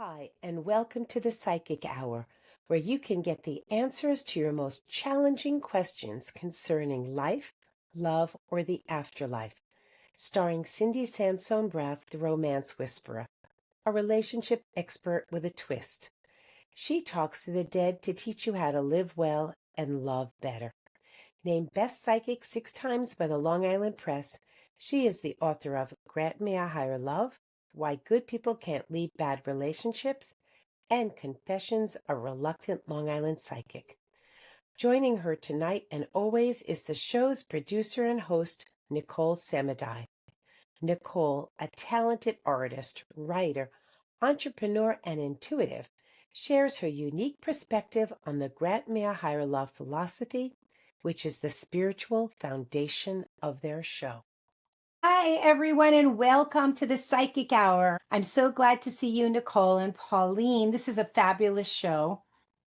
Hi, and welcome to the Psychic Hour, where you can get the answers to your most challenging questions concerning life, love, or the afterlife. Starring Cindi Sansone-Braff, the Romance Whisperer, a relationship expert with a twist. She talks to the dead to teach you how to live well and love better. Named Best Psychic 6 times by the Long Island Press, she is the author of Grant Me a Higher Love, Why Good People Can't Leave Bad Relationships, and Confessions of a Reluctant Long Island Psychic. Joining her tonight and always is the show's producer and host, Nicole Semidei. Nicole, a talented artist, writer, entrepreneur, and intuitive, shares her unique perspective on the Grant Me a Higher Love philosophy, which is the spiritual foundation of their show. Hi, everyone, and welcome to the Psychic Hour. I'm so glad to see you, Nicole and Pauline. This is a fabulous show,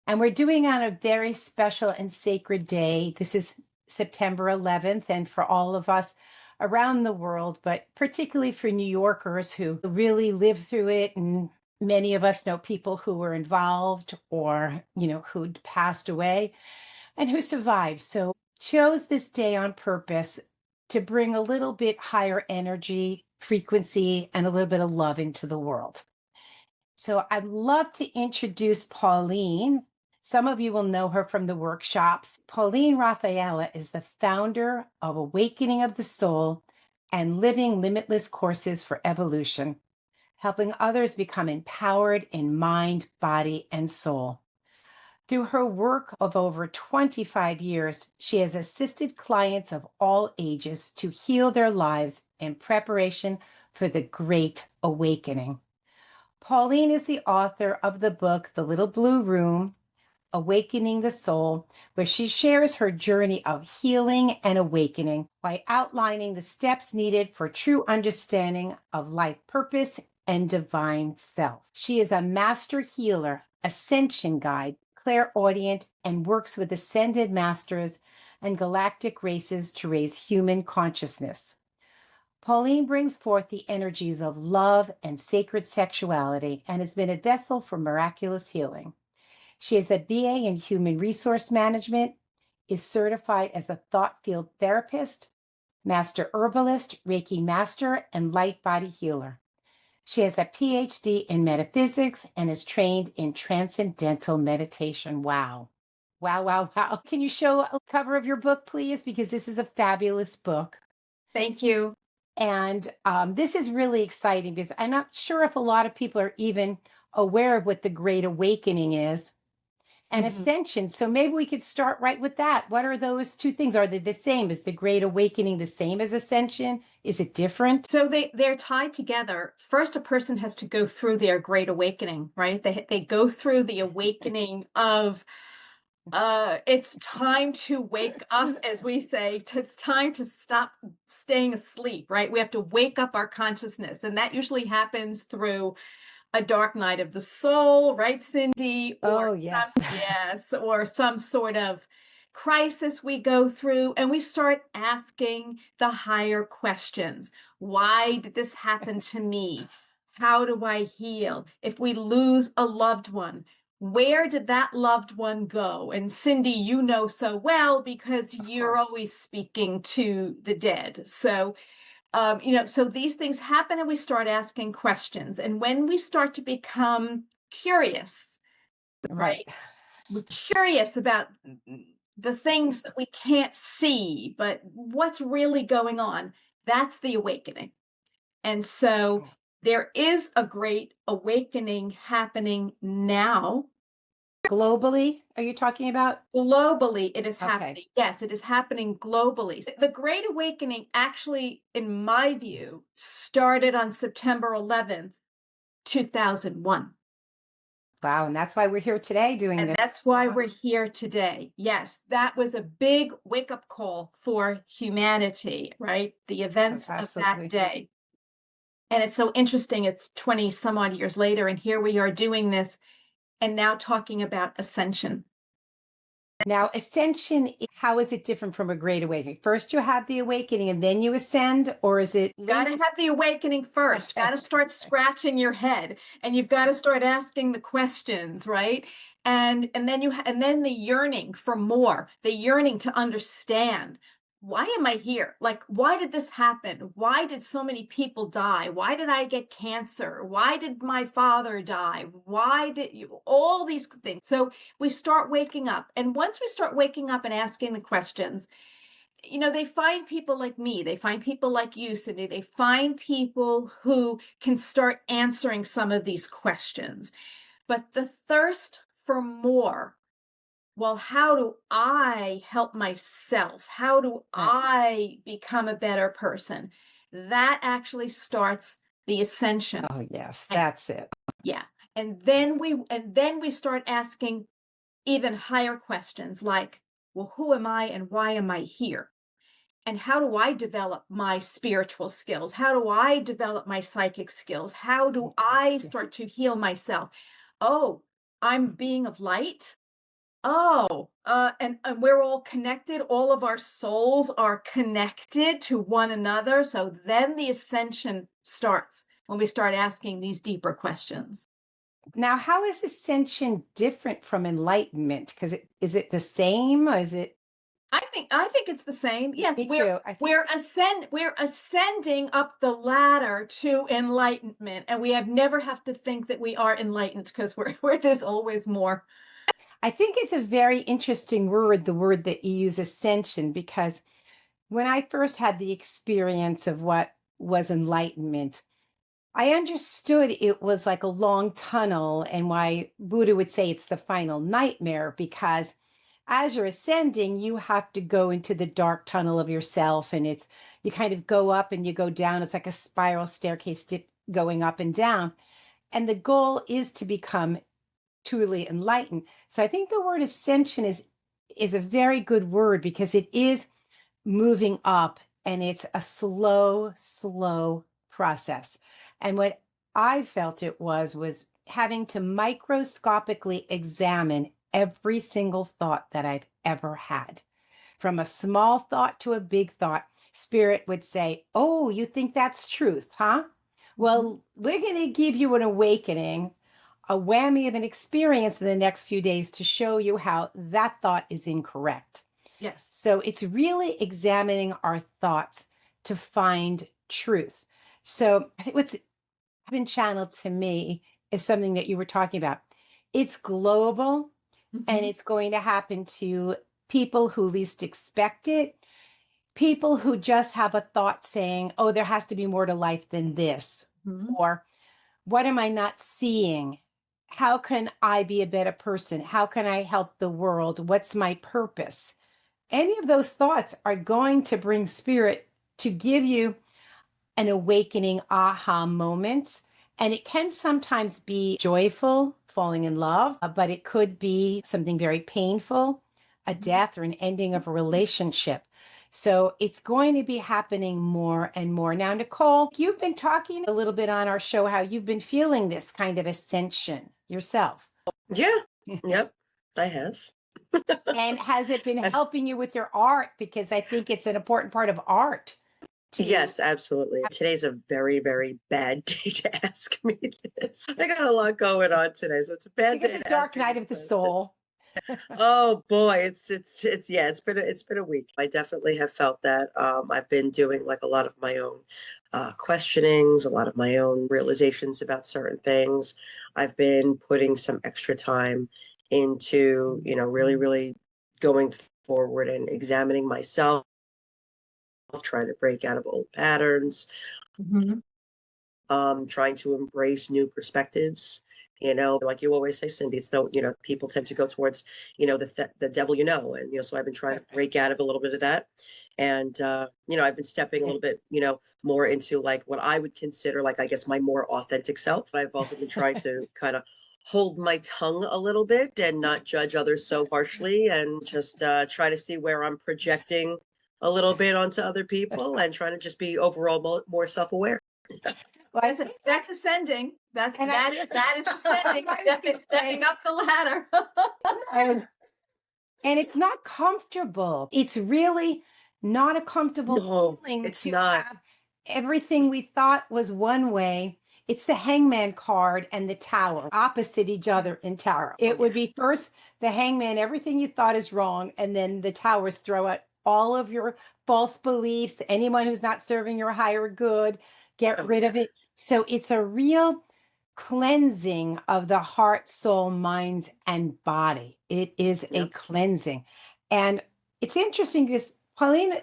and we're doing on a very special and sacred day. This is September 11th, and for all of us around the world, but particularly for New Yorkers who really lived through it, and many of us know people who were involved or, who'd passed away and who survived. So chose this day on purpose to bring a little bit higher energy, frequency, and a little bit of love into the world. So I'd love to introduce Pauline. Some of you will know her from the workshops. Pauline Raphaela is the founder of Awakening of the Soul and Living Limitless Courses for Evolution, helping others become empowered in mind, body, and soul. Through her work of over 25 years, she has assisted clients of all ages to heal their lives in preparation for the Great Awakening. Pauline is the author of the book, The Little Blue Room, Awakening the Soul, where she shares her journey of healing and awakening by outlining the steps needed for true understanding of life purpose and divine self. She is a master healer, ascension guide, clairaudient, and works with ascended masters and galactic races to raise human consciousness. Pauline brings forth the energies of love and sacred sexuality and has been a vessel for miraculous healing. She is a BA in Human Resource Management, is certified as a thought field therapist, master herbalist, Reiki master, and light body healer. She has a PhD in metaphysics and is trained in transcendental meditation. Wow. Wow, wow, wow. Can you show a cover of your book, please? Because this is a fabulous book. Thank you. And this is really exciting because I'm not sure if a lot of people are even aware of what the Great Awakening is and Ascension. So maybe we could start right with that. What are those two things? Are they the same? Is the Great Awakening the same as Ascension? Is it different? So they're tied together. First, a person has to go through their Great Awakening, right? They go through the awakening of it's time to wake up, as we say. It's time to stop staying asleep, right? We have to wake up our consciousness, and that usually happens through a dark night of the soul, right, Cindi? Oh, yes. Yes, or some sort of crisis we go through, and we start asking the higher questions. Why did this happen to me? How do I heal? If we lose a loved one, where did that loved one go? And Cindi, you know so well because you're always speaking to the dead. So so these things happen and we start asking questions. And when we start to become curious, right? We're curious about the things that we can't see, but what's really going on, that's the awakening. And so there is a great awakening happening now. Globally, are you talking about? Globally, it is Okay. happening. Yes, it is happening globally. The Great Awakening actually, in my view, started on September 11th, 2001. Wow, and that's why we're here today doing And this. that's why we're here today. Yes, that was a big wake-up call for humanity, right? The events of that day. And it's so interesting. It's 20 some odd years later, and here we are doing this and now talking about ascension. Now, ascension, how is it different from a great awakening? First, you have the awakening and then you ascend, or is it Got to linked? have the awakening first. Got to start scratching your head, and you've got to start asking the questions, right? And then the yearning for more, the yearning to understand. Why am I here? Like, why did this happen? Why did so many people die? Why did I get cancer? Why did my father die? Why did you, all these things? So we start waking up. And once we start waking up and asking the questions, they find people like me, they find people like you, Cindy, they find people who can start answering some of these questions. But the thirst for more, well, how do I help myself? How do Right. I become a better person? That actually starts the ascension. Oh, yes, And that's it. yeah. And then we start asking even higher questions like, well, who am I and why am I here? And how do I develop my spiritual skills? How do I develop my psychic skills? How do I start to heal myself? Oh, I'm a being of light. Oh, and we're all connected. All of our souls are connected to one another. So then the ascension starts when we start asking these deeper questions. Now, how is ascension different from enlightenment? Because is it the same? Or is it? I think it's the same. Yes, Me too. I think we're ascending up the ladder to enlightenment, and we have never have to think that we are enlightened because we're there's always more. it's a very interesting word, the word that you use, ascension, because when I first had the experience of what was enlightenment, I understood it was like a long tunnel, and why Buddha would say it's the final nightmare, because as you're ascending, you have to go into the dark tunnel of yourself, and you kind of go up and you go down. It's like a spiral staircase going up and down. And the goal is to become truly enlightened. So I think the word ascension is a very good word because it is moving up, and it's a slow process. And what I felt it was having to microscopically examine every single thought that I've ever had. From a small thought to a big thought, Spirit would say, "Oh, you think that's truth, huh? Well, we're going to give you an awakening, a whammy of an experience in the next few days to show you how that thought is incorrect." Yes. So it's really examining our thoughts to find truth. So I think what's been channeled to me is something that you were talking about. It's global, and Mhm. it's going to happen to people who least expect it, people who just have a thought saying, oh, there has to be more to life than this, Mhm. or what am I not seeing? How can I be a better person? How can I help the world? What's my purpose? Any of those thoughts are going to bring spirit to give you an awakening aha moment. And it can sometimes be joyful, falling in love, but it could be something very painful, a death or an ending of a relationship. So it's going to be happening more and more. Now, Nicole, you've been talking a little bit on our show how you've been feeling this kind of ascension yourself. Yeah. Yep. I have. And has it been helping you with your art? Because I think it's an important part of art. Yes, absolutely. Today's a very, very bad day to ask me this. I got a lot going on today, so it's a bad You get day the to ask dark me night these of the questions. soul. Oh boy, it's yeah, it's been a week. I definitely have felt that. I've been doing like a lot of my own questionings, a lot of my own realizations about certain things. I've been putting some extra time into, really, really going forward and examining myself, trying to break out of old patterns, Mhm. trying to embrace new perspectives. Like you always say, Cindy, it's though, people tend to go towards, the devil, and, so I've been trying to break out of a little bit of that. And, I've been stepping a little bit, more into like what I would consider like, I guess, my more authentic self. I've also been trying to kind of hold my tongue a little bit and not judge others so harshly and just try to see where I'm projecting a little bit onto other people and trying to just be overall more self-aware. Well, I think That's ascending. and That is ascending. I was going to Stepping say, up the ladder. and And it's not comfortable. It's really not a comfortable No, feeling it's to not. have everything we thought was one way. It's the hangman card and the tower opposite each other in tarot. It would be first the hangman, everything you thought is wrong, and then the towers throw out all of your false beliefs, anyone who's not serving your higher good, get Oh, rid yeah. of it. So it's a real cleansing of the heart, soul, minds, and body. It is a Yep. cleansing. And it's interesting because Pauline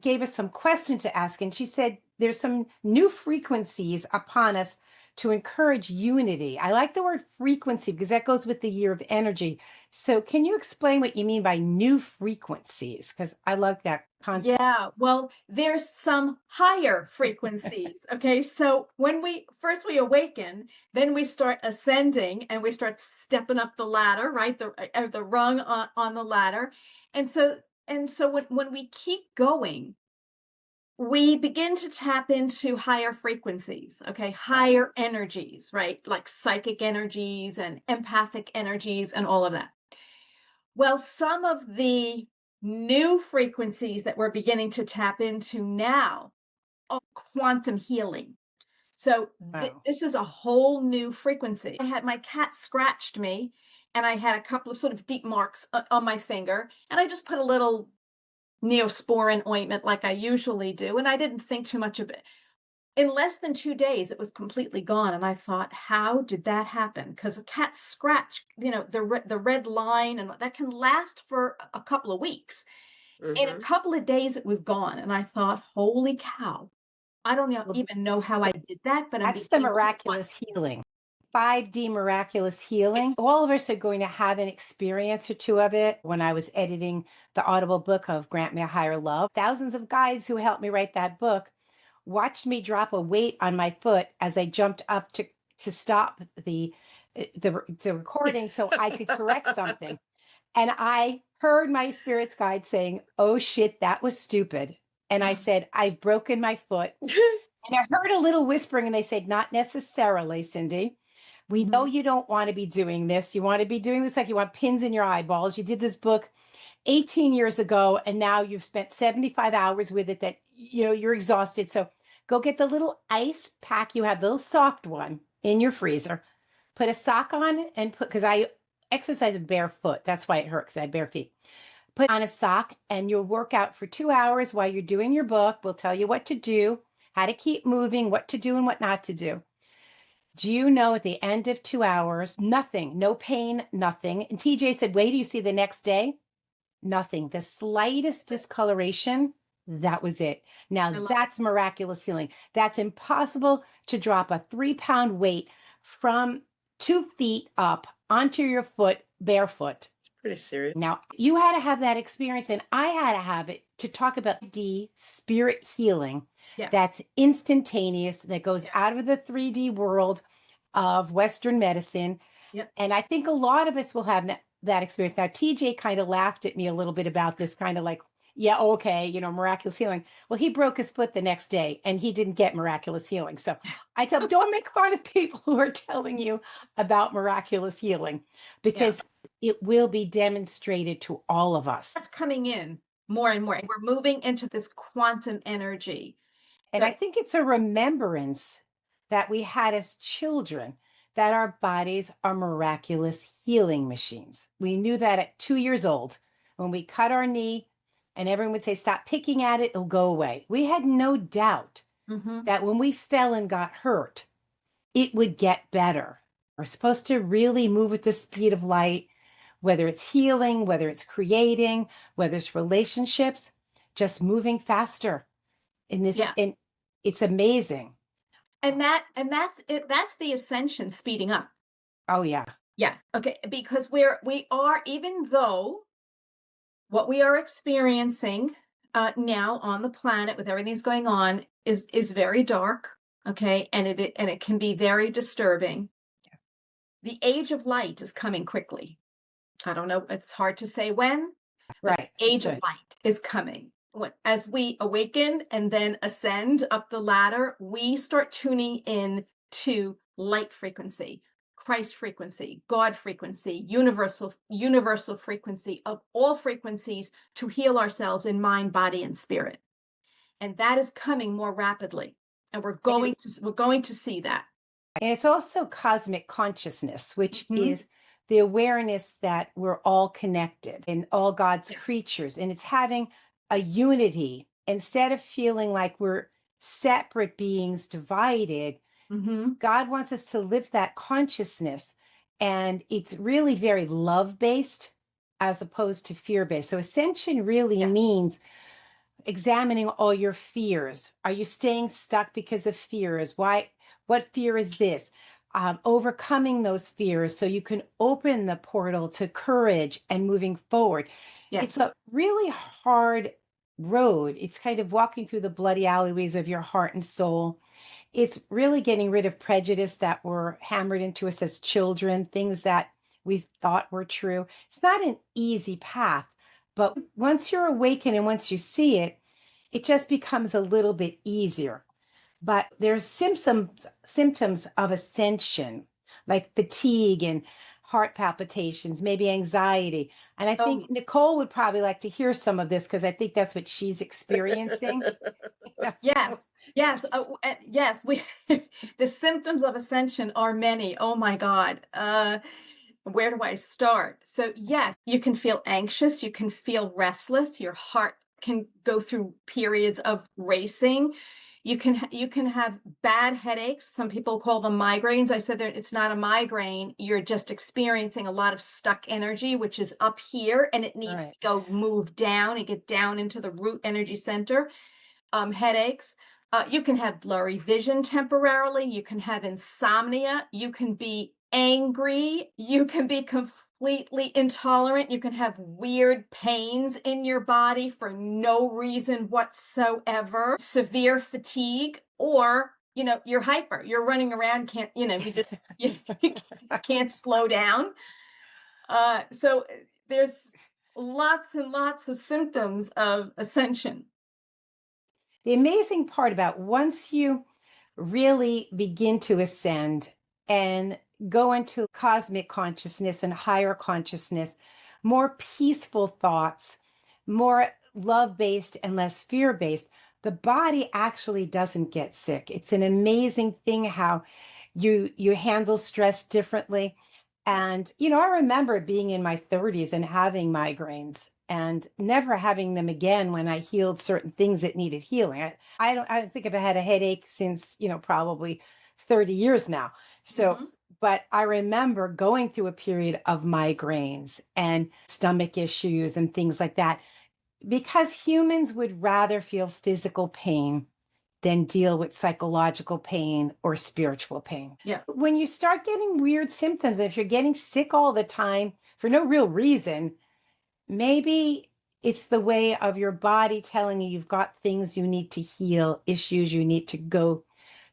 gave us some questions to ask, and she said there's some new frequencies upon us to encourage unity. I like the word frequency because that goes with the year of energy. So, can you explain what you mean by new frequencies? Because I love that concept. Yeah, well, there's some higher frequencies. Okay, so when we awaken, then we start ascending and we start stepping up the ladder, right? The rung on the ladder. And so when we keep going, we begin to tap into higher frequencies, okay, higher energies, right? Like psychic energies and empathic energies and all of that. Well, some of the new frequencies that we're beginning to tap into now are quantum healing. So Wow. this is a whole new frequency. I had my cat scratched me, and I had a couple of sort of deep marks on my finger, and I just put a little neosporin ointment like I usually do, and I didn't think too much of it. In less than 2 days, it was completely gone, and I thought, "How did that happen?" Because a cat scratch, the red line, and that can last for a couple of weeks. In a Hmm. couple of days, it was gone, and I thought, "Holy cow. I don't Well, even know how I did that, but I'm that's the beginning to want." miraculous healing. 5D miraculous healing. All of us are going to have an experience or two of it. When I was editing the Audible book of Grant Me a Higher Love, thousands of guides who helped me write that book watched me drop a weight on my foot as I jumped up to stop the recording so I could correct something. And I heard my spirit's guide saying, "Oh shit, that was stupid." And I said, "I've broken my foot." And I heard a little whispering, and they said, "Not necessarily, Cindi. We know Mhm. you don't want to be doing this. You want to be doing this like you want pins in your eyeballs. You did this book 18 years ago, and now you've spent 75 hours with it that you're exhausted. So go get the little ice pack. You have the little soft one in your freezer. Put a sock on and because I exercise barefoot. That's why it hurt because I had bare feet. Put on a sock and you'll work out for 2 hours while you're doing your book. We'll tell you what to do, how to keep moving, what to do and what not to do. Do you know at the end of 2 hours, nothing, no pain, nothing. And TJ said, "Wait, do you see the next day?" Nothing. The slightest discoloration, that was it. I Now love that's miraculous healing. That's impossible to drop a 3 pound weight from 2 feet up onto your foot barefoot. Pretty serious. Now, you had to have that experience, and I had to have it to talk about the spirit healing Yeah. that's instantaneous, that goes Yeah. out of the 3D world of Western medicine. Yep. And I think a lot of us will have that experience. Now, TJ kind of laughed at me a little bit about this, kind of like, "Yeah, okay, miraculous healing." Well, he broke his foot the next day and he didn't get miraculous healing. So I tell him, don't make fun of people who are telling you about miraculous healing because it will be demonstrated to all of us. That's coming in more and more. We're moving into this quantum energy. And I think it's a remembrance that we had as children that our bodies are miraculous healing machines. We knew that at 2 years old when we cut our knee and everyone would say, "Stop picking at it, it'll go away." We had no doubt Mhm. that when we fell and got hurt, it would get better. We're supposed to really move at the speed of light, whether it's healing, whether it's creating, whether it's relationships, just moving faster in this. Yeah. And it's amazing. And that's it. That's the ascension speeding up. Oh, yeah. Yeah. Okay. Because we are, even though what we are experiencing now on the planet with everything that's going on is very dark. Okay, and it can be very disturbing. The age of light is coming quickly. I don't know. It's hard to say when, but Right. the age of light is coming. As we awaken and then ascend up the ladder, we start tuning in to light frequency, Christ frequency, God frequency, universal frequency of all frequencies to heal ourselves in mind, body, and spirit. And that is coming more rapidly. And we're going to see that. And it's also cosmic consciousness, which Mhm. is the awareness that we're all connected and all God's Yes. creatures. And it's having a unity instead of feeling like we're separate beings divided. Mhm. God wants us to live that consciousness. And it's really very love based as opposed to fear based. So ascension really Yeah. means examining all your fears. Are you staying stuck because of fears? Why? What fear is this? Overcoming those fears so you can open the portal to courage and moving forward. Yes. It's a really hard road. It's kind of walking through the bloody alleyways of your heart and soul. It's really getting rid of prejudice that were hammered into us as children, things that we thought were true. It's not an easy path, but once you're awakened and once you see it, it just becomes a little bit easier. But there's symptoms of ascension, like fatigue and heart palpitations, maybe anxiety. And I think Nicole would probably like to hear some of this because I think that's what she's experiencing. Yes, yes, yes. We the symptoms of ascension are many. Oh my God. Where do I start? So yes, you can feel anxious, you can feel restless, your heart can go through periods of racing. You can have bad headaches. Some people call them migraines. I said that it's not a migraine. You're just experiencing a lot of stuck energy, which is up here, and it needs to go move down and get down into the root energy center. Headaches. You can have blurry vision temporarily. You can have insomnia. You can be angry. You can be completely intolerant. You can have weird pains in your body for no reason whatsoever. Severe fatigue, or you're hyper. You're running around. You can't slow down. So there's lots and lots of symptoms of ascension. The amazing part about once you really begin to ascend and go into cosmic consciousness and higher consciousness, more peaceful thoughts, more love based and less fear based, the body actually doesn't get sick. It's an amazing thing how you handle stress differently. And I remember being in my 30s and having migraines and never having them again when I healed certain things that needed healing. I don't think I've had a headache since, probably 30 years now. So, but I remember going through a period of migraines and stomach issues and things like that because humans would rather feel physical pain than deal with psychological pain or spiritual pain. Yeah. When you start getting weird symptoms, if you're getting sick all the time for no real reason, maybe it's the way of your body telling you you've got things you need to heal, issues you need to go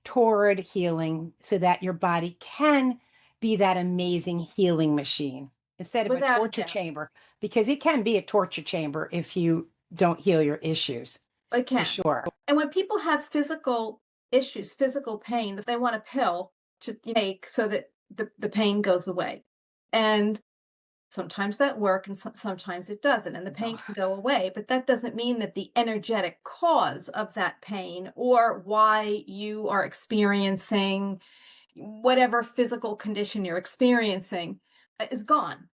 toward healing so that your body can be that amazing healing machine instead of a torture chamber, because it can be a torture chamber if you don't heal your issues. It can. For sure. And when people have physical issues, physical pain, they want a pill to take so that the pain goes away. And sometimes that works and sometimes it doesn't. And the pain can go away, but that doesn't mean that the energetic cause of that pain or why you are experiencing whatever physical condition you're experiencing is gone.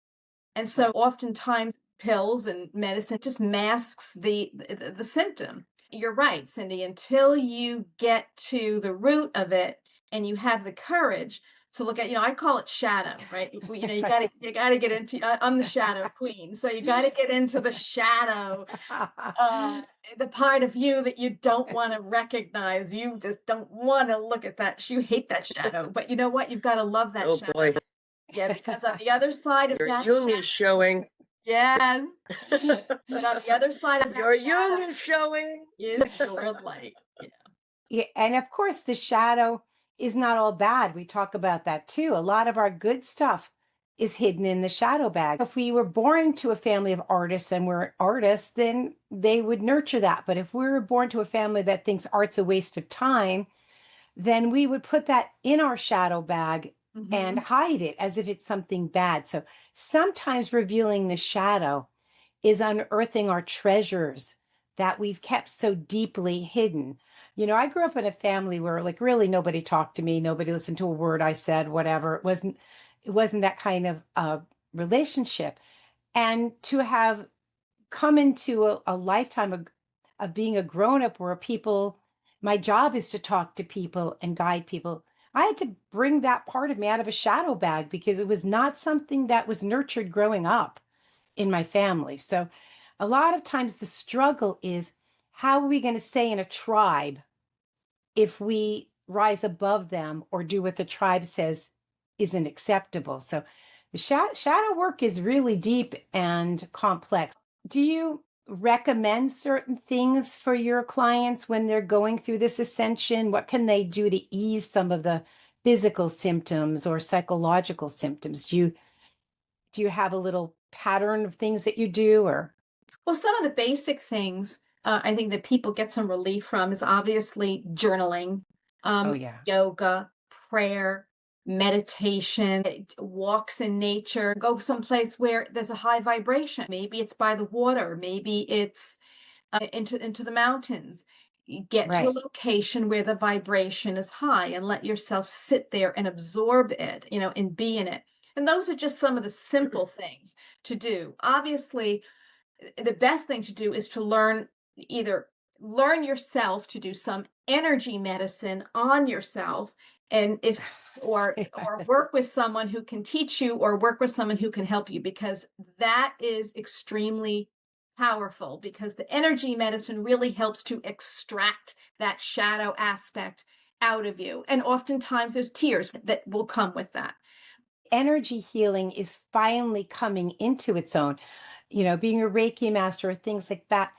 And so oftentimes pills and medicine just masks the symptom. You're right, Cindi, until you get to the root of it and you have the courage to look at, I call it shadow, right? You gotta get into, I'm the shadow queen. So you gotta get into the shadow, the part of you that you don't want to recognize. You just don't want to look at that. You hate that shadow, but you know what? You've got to love that shadow. Boy. Yeah, because on the other side of Your that Jung is showing. yes. But on the other side of Your Jung is showing. is your light. Yeah. Yeah, and of course, the shadow is not all bad. We talk about that too. A lot of our good stuff is hidden in the shadow bag. If we were born to a family of artists and we're artists, then they would nurture that. But if we were born to a family that thinks art's a waste of time, then we would put that in our shadow bag and hide it as if it's something bad. So sometimes revealing the shadow is unearthing our treasures that we've kept so deeply hidden. I grew up in a family where like really nobody talked to me, nobody listened to a word I said, whatever. It wasn't that kind of relationship. And to have come into a lifetime of being a grown up where my job is to talk to people and guide people. I had to bring that part of me out of a shadow bag because it was not something that was nurtured growing up in my family. So a lot of times the struggle is how are we going to stay in a tribe if we rise above them or do what the tribe says isn't acceptable? So the shadow work is really deep and complex. Do you recommend certain things for your clients when they're going through this ascension? What can they do to ease some of the physical symptoms or psychological symptoms? Do you have a little pattern of things that you do or? Well, some of the basic things I think that people get some relief from is obviously journaling, Oh yeah. yoga, prayer, meditation, walks in nature, go someplace where there's a high vibration. Maybe it's by the water, maybe it's into the mountains. You get to a Right. location where the vibration is high and let yourself sit there and absorb it, and be in it. And those are just some of the simple things to do. Obviously, the best thing to do is to either learn yourself to do some energy medicine on yourself, and if or work with someone who can teach you or work with someone who can help you, because that is extremely powerful, because the energy medicine really helps to extract that shadow aspect out of you, and oftentimes there's tears that will come with that. Energy healing is finally coming into its own. Being a Reiki master or things like that,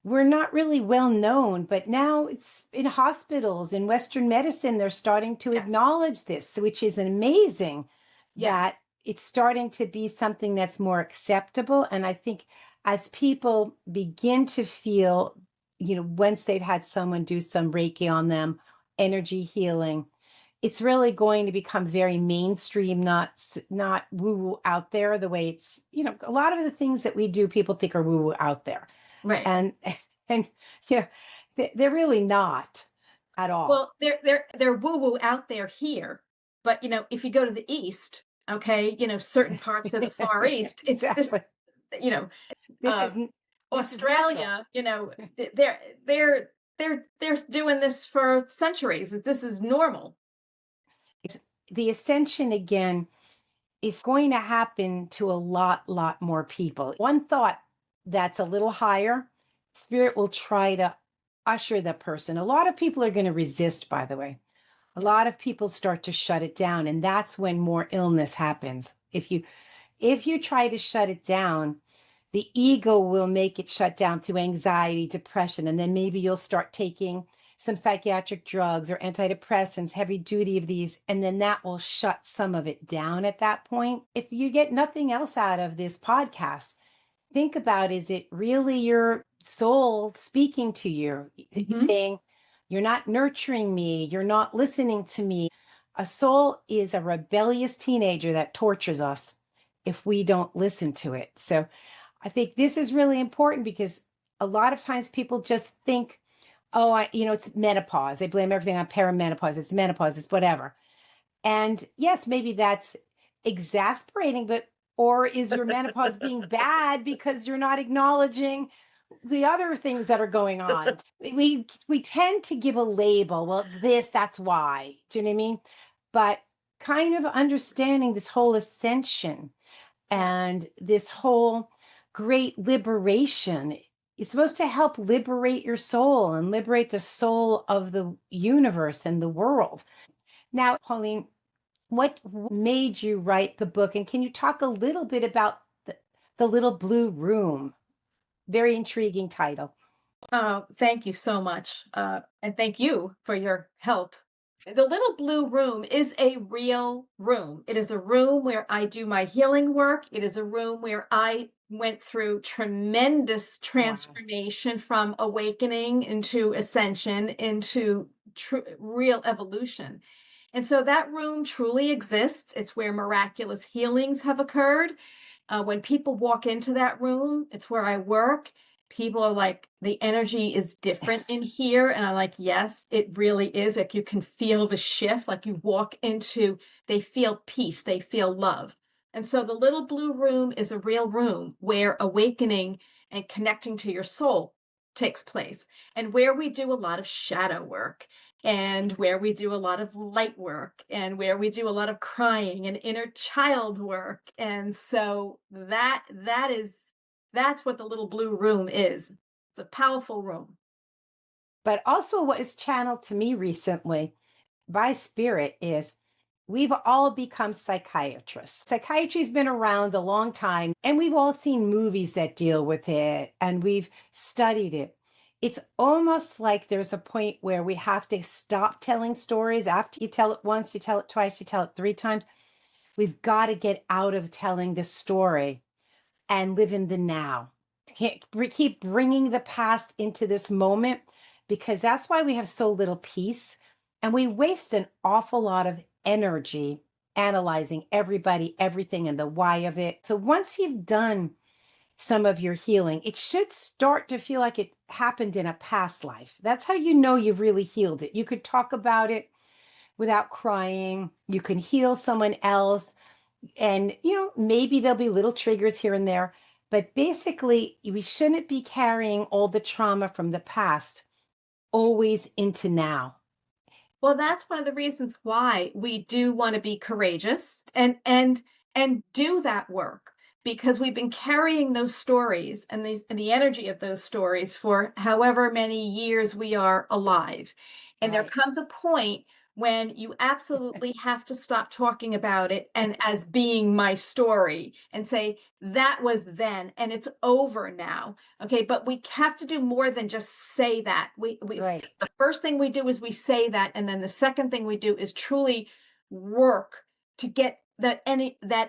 we're not really well known, but now it's in hospitals, in Western medicine, they're starting to Yes. acknowledge this, which is amazing Yes. that it's starting to be something that's more acceptable. And I think as people begin to feel, once they've had someone do some Reiki on them, energy healing, it's really going to become very mainstream, not woo woo out there the way it's, a lot of the things that we do, people think are woo woo out there. Right. And, and, you know, they're really not at all. Well, they're woo-woo out there here, but, if you go to the East, okay, certain parts of the Far East, it's this, Exactly. you know, This uh, is, this is natural. Australia, they're doing this for centuries. This is normal. The ascension again is going to happen to a lot more people. One thought that's a little higher, spirit will try to usher the person. A lot of people are going to resist, by the way. A lot of people start to shut it down, and that's when more illness happens. If you try to shut it down, the ego will make it shut down through anxiety, depression, and then maybe you'll start taking some psychiatric drugs or antidepressants, heavy duty of these, and then that will shut some of it down at that point. If you get nothing else out of this podcast, think about, is it really your soul speaking to you, Mhm. saying, you're not nurturing me, you're not listening to me? A soul is a rebellious teenager that tortures us if we don't listen to it. So I think this is really important because a lot of times people just think, oh, it's menopause. They blame everything on perimenopause. It's menopause. It's whatever. And yes, maybe that's exasperating, but or is your menopause being bad because you're not acknowledging the other things that are going on? We tend to give a label. Well, it's this, that's why. Do you know what I mean? But kind of understanding this whole ascension Yeah. and this whole great liberation. It's supposed to help liberate your soul and liberate the soul of the universe and the world. Now, Pauline, what made you write the book? And can you talk a little bit about the Little Blue Room? Very intriguing title. Oh, thank you so much. And thank you for your help. The Little Blue Room is a real room. It is a room where I do my healing work. It is a room where I went through tremendous Wow. transformation from awakening into ascension into real evolution. And so that room truly exists. It's where miraculous healings have occurred. When people walk into that room, it's where I work. People are like, the energy is different in here. And I'm like, yes, it really is. Like you can feel the shift, like you walk into, they feel peace, they feel love. And so the little blue room is a real room where awakening and connecting to your soul takes place, and where we do a lot of shadow work, and where we do a lot of light work, and where we do a lot of crying and inner child work. And so that's what the little blue room is. It's a powerful room. But also, what is channeled to me recently by spirit is we've all become psychiatrists. Psychiatry's been around a long time, and we've all seen movies that deal with it, and we've studied it. It's almost like there's a point where we have to stop telling stories. After you tell it once, you tell it twice, you tell it 3 times. We've got to get out of telling the story and live in the now. Can't keep bringing the past into this moment, because that's why we have so little peace, and we waste an awful lot of energy analyzing everybody, everything, and the why of it. So once you've done some of your healing, it should start to feel like it happened in a past life. That's how you know you've really healed it. You could talk about it without crying. You can heal someone else. And, maybe there'll be little triggers here and there. But basically, we shouldn't be carrying all the trauma from the past always into now. Well, that's one of the reasons why we do want to be courageous and do that work, because we've been carrying those stories and the energy of those stories for however many years we are alive. And there Right. comes a point when you absolutely have to stop talking about it and as being my story, and say that was then and it's over now. Okay, but we have to do more than just say that. Right. The first thing we do is we say that, and then the second thing we do is truly work to get that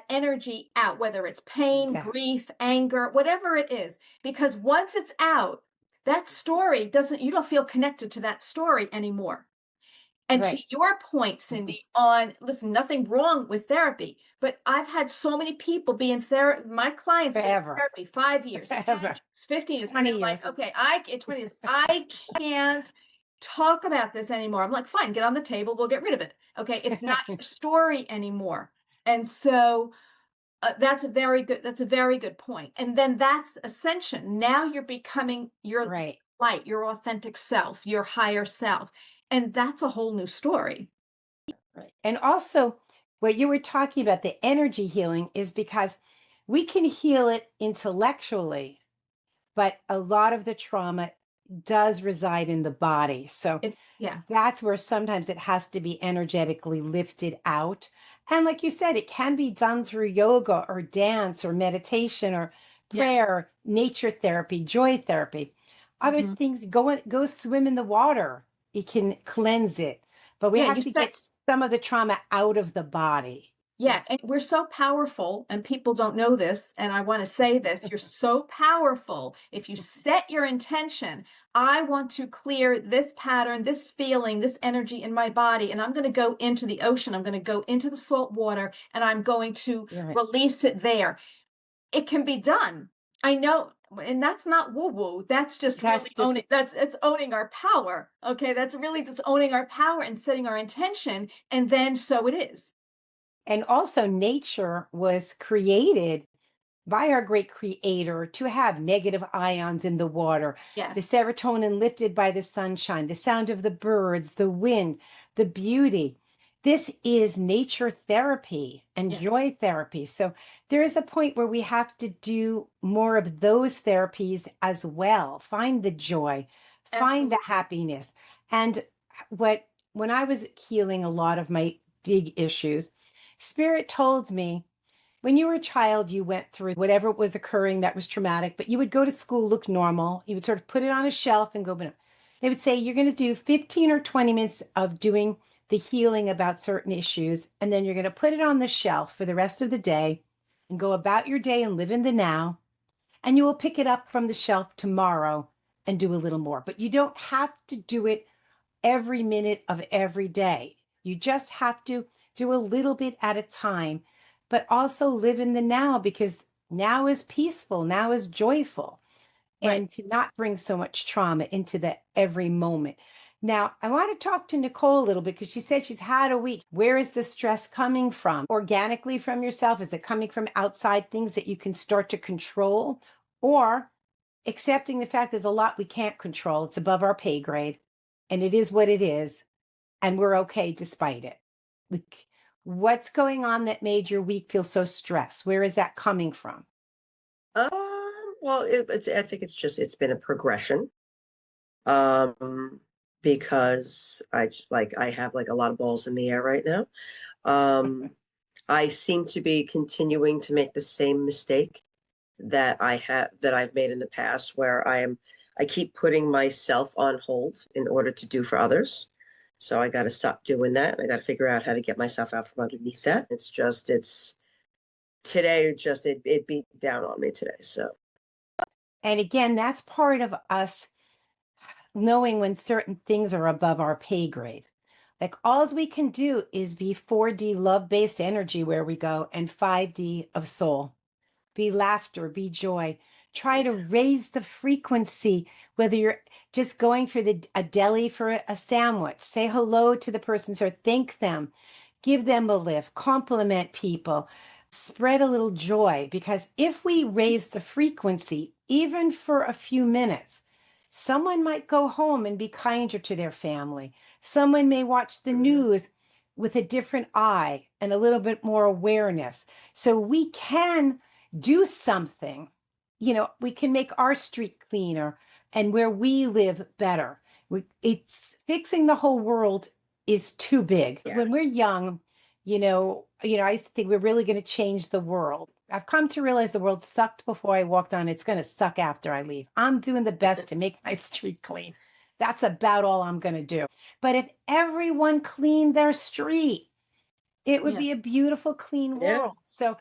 energy out, whether it's pain, Exactly. grief, anger, whatever it is. Because once it's out, that story you don't feel connected to that story anymore. And to Right. your point, Cindi, on listen, nothing wrong with therapy, but I've had so many people be in therapy. My clients been in Forever. therapy 5 years, 10 Forever. years, 15 years. And 20 they're like, years. okay, in 20 years, I can't talk about this anymore. I'm like, fine, get on the table, we'll get rid of it. Okay, it's not your story anymore. And so that's a very good point. And then that's ascension. Now you're becoming your Right. light, your authentic self, your higher self. And that's a whole new story. Right. And also, what you were talking about, the energy healing, is because we can heal it intellectually, but a lot of the trauma does reside in the body. So Yeah. that's where sometimes it has to be energetically lifted out. And like you said, it can be done through yoga or dance or meditation or Yes. prayer, nature therapy, joy therapy. Other Mhm. things, go swim in the water. It can cleanse it. But we Yeah, have you to said get some of the trauma out of the body. yeah, and we're so powerful, and people don't know this, and I want to say this, you're so powerful. If you set your intention, I want to clear this pattern, this feeling, this energy in my body, and I'm going to go into the ocean, I'm going to go into the salt water, and I'm going to You're right. release it there. It can be done. I know, and that's not woo woo. That's just That's really just owning. It's owning our power. Okay, that's really just owning our power and setting our intention, and then so it is. And also, nature was created by our great creator to have negative ions in the water, the Yes. serotonin lifted by the sunshine, the sound of the birds, the wind, the beauty. This is nature therapy and Yes. joy therapy. So there is a point where we have to do more of those therapies as well. Find the joy, find the Absolutely. happiness. And what when I was healing a lot of my big issues, Spirit told me when you were a child, you went through whatever was occurring that was traumatic, but you would go to school, look normal. You would sort of put it on a shelf and go, but they would say, you're going to do 15 or 20 minutes of doing the healing about certain issues. And then you're going to put it on the shelf for the rest of the day and go about your day and live in the now. And you will pick it up from the shelf tomorrow and do a little more. But you don't have to do it every minute of every day. You just have to do a little bit at a time, but also live in the now, because now is peaceful, now is joyful, Right. and to not bring so much trauma into the every moment. Now, I want to talk to Nicole a little bit, because she said she's had a week. Where is the stress coming from? Organically from yourself? Is it coming from outside things that you can start to control? Or accepting the fact there's a lot we can't control. It's above our pay grade, and it is what it is, and we're okay despite it. Like, what's going on that made your week feel so stressed? Where is that coming from? Well, I think it's been a progression. Um, because I have like a lot of balls in the air right now. I seem to be continuing to make the same mistake that I've made in the past, where I keep putting myself on hold in order to do for others. So I got to stop doing that. I got to figure out how to get myself out from underneath that. It's today, it beat down on me today. So And again, that's part of us knowing when certain things are above our pay grade. Like, all we can do is be 4D love-based energy where we go, and 5D of soul. Be laughter, be joy. Try to raise the frequency, whether you're just going for a deli for a sandwich. Say hello to the person, or thank them, give them a lift, compliment people, spread a little joy. Because if we raise the frequency, even for a few minutes, someone might go home and be kinder to their family. Someone may watch the news with a different eye and a little bit more awareness. So we can do something. We can make our street cleaner and where we live better. It's fixing the whole world is too big. Yeah. When we're young, I used to think we're really going to change the world. I've come to realize the world sucked before I walked on. It's going to suck after I leave. I'm doing the best to make my street clean. That's about all I'm going to do. But if everyone cleaned their street, it would be a beautiful, clean world. Yeah. So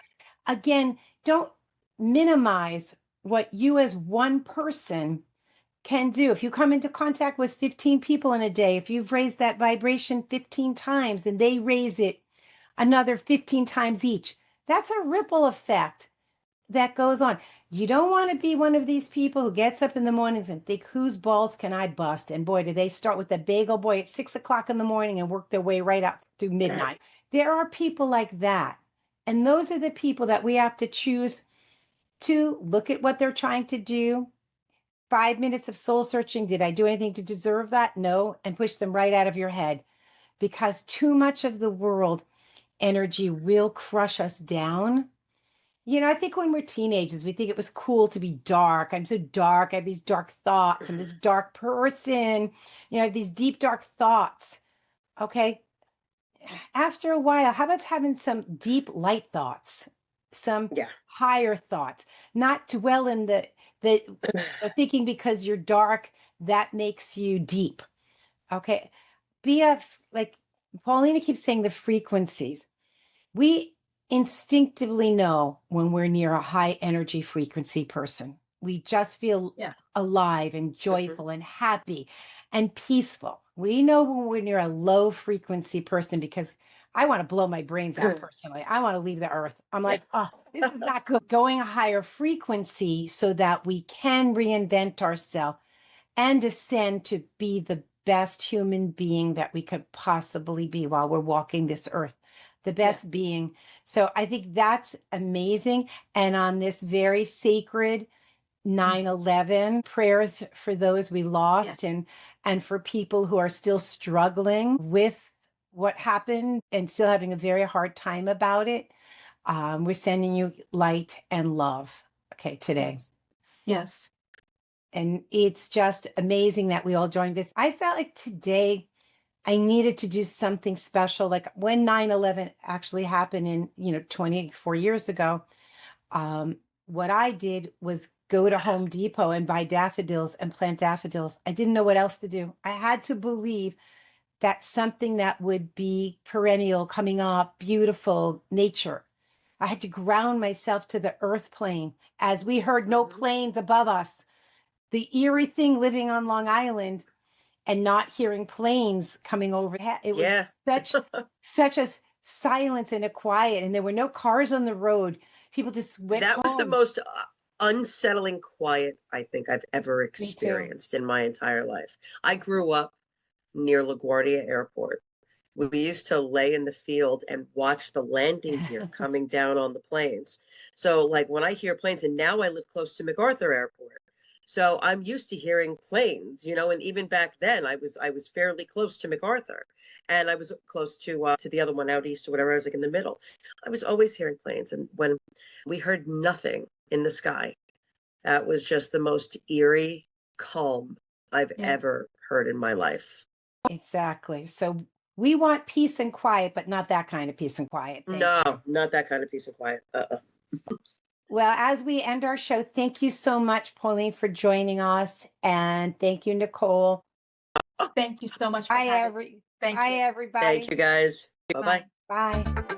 again, don't minimize what you as one person can do. If you come into contact with 15 people in a day, if you've raised that vibration 15 times and they raise it another 15 times each, that's a ripple effect that goes on. You don't want to be one of these people who gets up in the mornings and think, whose balls can I bust? And boy, do they start with the bagel boy at 6 o'clock in the morning and work their way right up to midnight. There are people like that. And those are the people that we have to choose to look at what they're trying to do. 5 minutes of soul searching. Did I do anything to deserve that? No. And push them right out of your head, because too much of the world energy will crush us down. I think when we're teenagers, we think it was cool to be dark. I'm so dark. I have these dark thoughts. I'm this dark person. I have these deep, dark thoughts. Okay. After a while, how about having some deep, light thoughts, some higher thoughts, not dwell in the thinking because you're dark, that makes you deep. Okay. Like Paulina keeps saying, the frequencies. We instinctively know when we're near a high energy frequency person. We just feel alive and joyful and happy and peaceful. We know when we're near a low frequency person, because I want to blow my brains out personally. I want to leave the earth. I'm like, oh, this is not good. Going a higher frequency so that we can reinvent ourselves and ascend to be the best human being that we could possibly be while we're walking this earth. The best being. So I think that's amazing. And on this very sacred 9/11, prayers for those we lost, and for people who are still struggling with what happened and still having a very hard time about it. We're sending you light and love, today. Yes. And it's just amazing that we all joined this. I felt like today I needed to do something special. Like when 9/11 actually happened in, 24 years ago, what I did was go to Home Depot and buy daffodils and plant daffodils. I didn't know what else to do. I had to believe that something that would be perennial, coming up, beautiful nature. I had to ground myself to the earth plane. As we heard, no planes above us. The eerie thing living on Long Island and not hearing planes coming overhead. It Yeah. was such a silence and a quiet, and there were no cars on the road. People just went That was the home. most unsettling quiet I think I've ever Me too. experienced in my entire life. I grew up near LaGuardia Airport. We used to lay in the field and watch the landing gear coming down on the planes. So, like when I hear planes, and now I live close to MacArthur Airport, so I'm used to hearing planes, and even back then I was fairly close to MacArthur, and I was close to the other one out east or whatever. I was like in the middle. I was always hearing planes, and when we heard nothing in the sky, that was just the most eerie calm I've Yeah. ever heard in my life. Exactly. So we want peace and quiet, but not that kind of peace and quiet. Thank No, you. not that kind of peace and quiet. Well, as we end our show, thank you so much, Pauline, for joining us. And thank you, Nicole. Thank you so much for Bye, having me. Thank Bye, you. everybody. Thank you guys. Bye-bye. Bye. Bye.